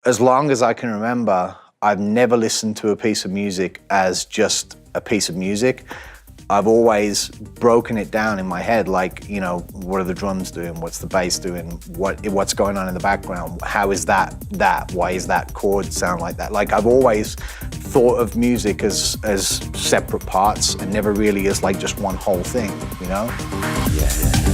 as long as I can remember, I've never listened to a piece of music as just a piece of music. I've always broken it down in my head, like, you know, what are the drums doing? What's the bass doing? What's going on in the background? How is that? Why is that chord sound like that? Like, I've always thought of music as separate parts and never really as like just one whole thing, you know? Yeah.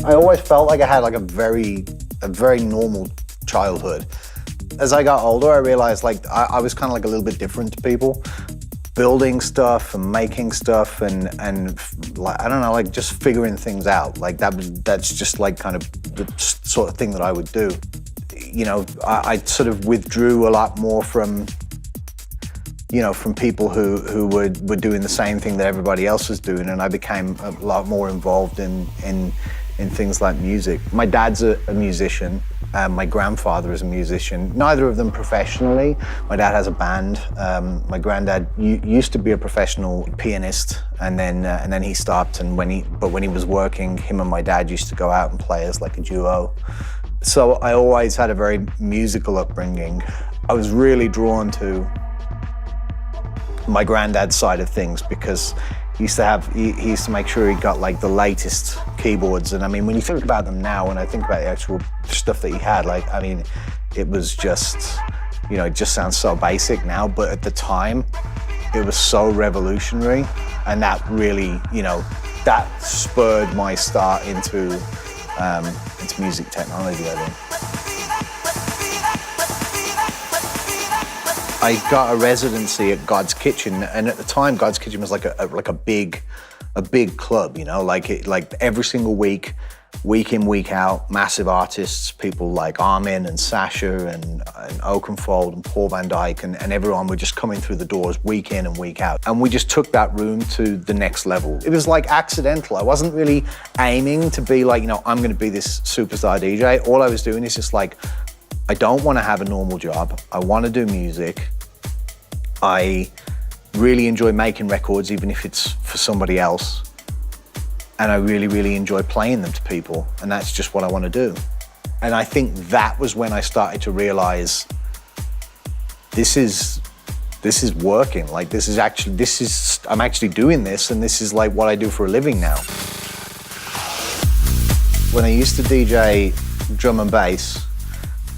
I always felt like I had like a very normal childhood. As I got older, I realized like I was kind of like a little bit different to people. Building stuff and making stuff and like, I don't know, like just figuring things out. Like that's just like kind of the sort of thing that I would do. You know, I sort of withdrew a lot more from, you know, from people who were doing the same thing that everybody else was doing, and I became a lot more involved in things like music. My dad's a musician, my grandfather is a musician, neither of them professionally. My dad has a band. My granddad used to be a professional pianist, and then he stopped, and when he was working, him and my dad used to go out and play as like a duo. So I always had a very musical upbringing. I was really drawn to my granddad's side of things because he used to make sure he got like the latest keyboards. And I mean, when you think about them now, when I think about the actual stuff that he had, like, I mean, it was just, you know, it just sounds so basic now, but at the time, it was so revolutionary. And that really, you know, that spurred my start into music technology, I think. I got a residency at God's Kitchen, and at the time, God's Kitchen was like a big club, you know, like every single week in, week out, massive artists, people like Armin and Sasha and Oakenfold and Paul Van Dyke and everyone were just coming through the doors week in and week out. And we just took that room to the next level. It was like accidental. I wasn't really aiming to be like, you know, I'm gonna be this superstar DJ. All I was doing is just like, I don't want to have a normal job. I want to do music. I really enjoy making records, even if it's for somebody else. And I really, really enjoy playing them to people. And that's just what I want to do. And I think that was when I started to realize this is working. Like I'm actually doing this, and this is like what I do for a living now. When I used to DJ drum and bass,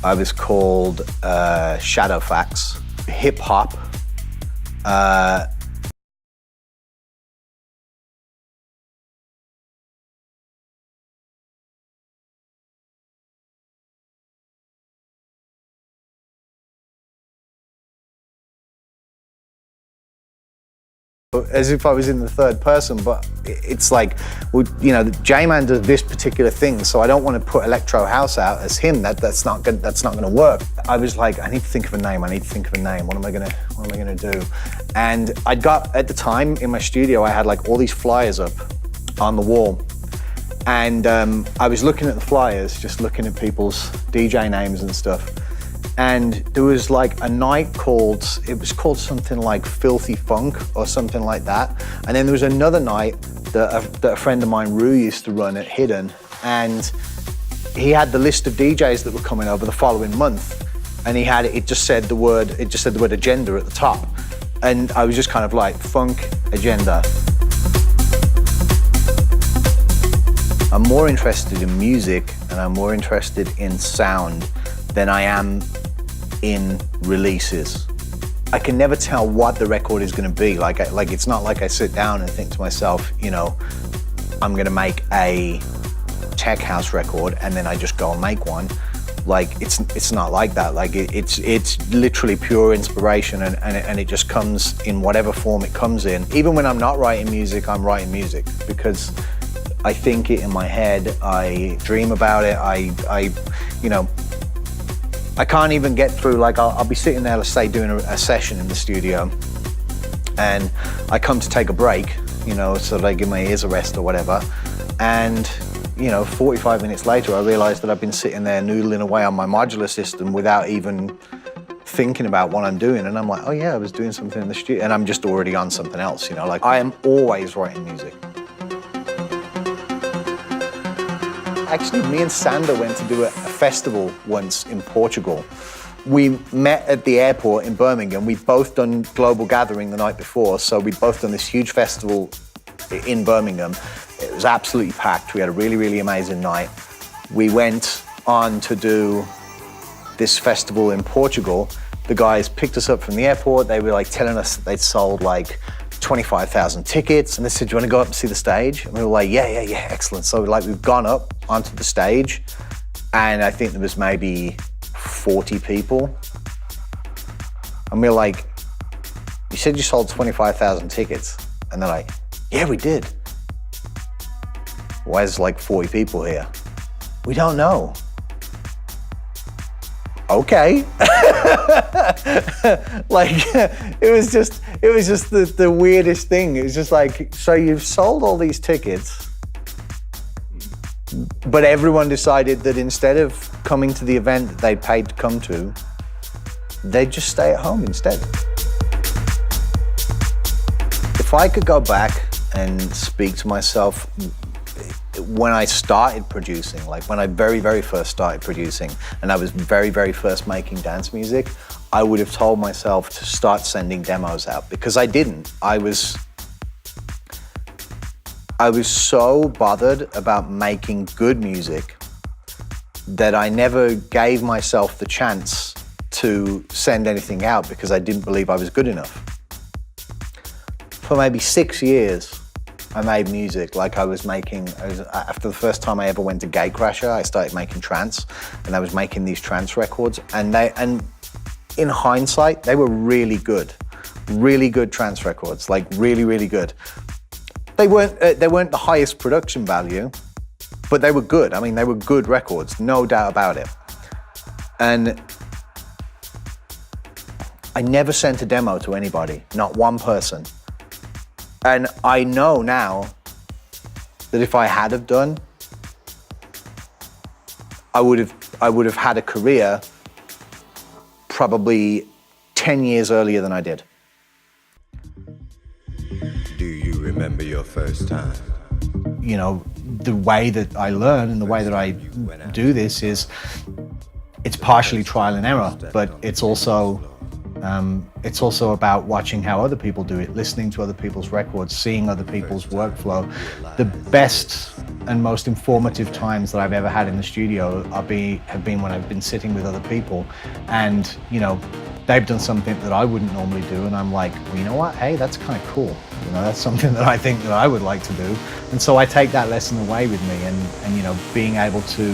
I was called Shadowfax, hip hop. As if I was in the third person, but it's like, well, you know, J-Man does this particular thing, so I don't want to put Electro House out as him. That's not going to work. I was like, I need to think of a name. What am I gonna do? And I'd got, at the time in my studio, I had like all these flyers up on the wall, and I was looking at the flyers, just looking at people's DJ names and stuff. And there was like a night it was called something like Filthy Funk or something like that. And then there was another night that a friend of mine, Rue, used to run at Hidden. And he had the list of DJs that were coming over the following month. And it just said the word agenda at the top. And I was just kind of like, Funk Agenda. I'm more interested in music and I'm more interested in sound than I am in releases. I can never tell what the record is going to be. Like it's not like I sit down and think to myself, you know, I'm going to make a tech house record and then I just go and make one. like it's not like that. Like it's literally pure inspiration, and it just comes in whatever form it comes in. Even when I'm not writing music, I'm writing music because I think it in my head, I dream about it, you know, I can't even get through, like I'll be sitting there, let's say, doing a session in the studio, and I come to take a break, you know, so that I give my ears a rest or whatever, and you know, 45 minutes later, I realized that I've been sitting there noodling away on my modular system without even thinking about what I'm doing, and I'm like, oh yeah, I was doing something in the studio, and I'm just already on something else, you know, like I am always writing music. Actually, me and Sander went to do a festival once in Portugal. We met at the airport in Birmingham. We'd both done Global Gathering the night before, so we'd both done this huge festival in Birmingham. It was absolutely packed. We had a really, really amazing night. We went on to do this festival in Portugal. The guys picked us up from the airport. They were like telling us that they'd sold like 25,000 tickets, and they said, do you want to go up and see the stage? And we were like, yeah, excellent. So like we've gone up onto the stage, and I think there was maybe 40 people. And we were like, you said you sold 25,000 tickets? And they're like, yeah, we did. Why is like 40 people here? We don't know. Okay. Like, it was just the weirdest thing. It was just like, so you've sold all these tickets, but everyone decided that instead of coming to the event that they paid to come to, they'd just stay at home instead. If I could go back and speak to myself when I started producing, like when I very, very first started producing, and I was very, very first making dance music, I would have told myself to start sending demos out, because I didn't. I was so bothered about making good music that I never gave myself the chance to send anything out because I didn't believe I was good enough. For maybe 6 years, I made music. Like after the first time I ever went to Gatecrasher, I started making trance, and I was making these trance records, and in hindsight, they were really good trance records, like really, really good. They weren't the highest production value, but they were good. I mean, they were good records, no doubt about it. And I never sent a demo to anybody, not one person. And I know now that if I had have done, I would have had a career probably 10 years earlier than I did. Do you remember your first time? You know, the way that I learn and the way that I do this is, it's partially trial and error, but it's also about watching how other people do it, listening to other people's records, seeing other people's workflow. The best and most informative times that I've ever had in the studio have been when I've been sitting with other people, and you know, they've done something that I wouldn't normally do, and I'm like, well, you know what? Hey, that's kind of cool. You know, that's something that I think that I would like to do, and so I take that lesson away with me, and you know, being able to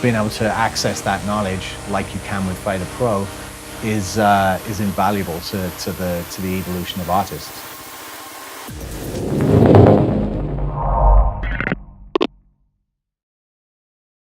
access that knowledge like you can with FaderPro is invaluable to the evolution of artists.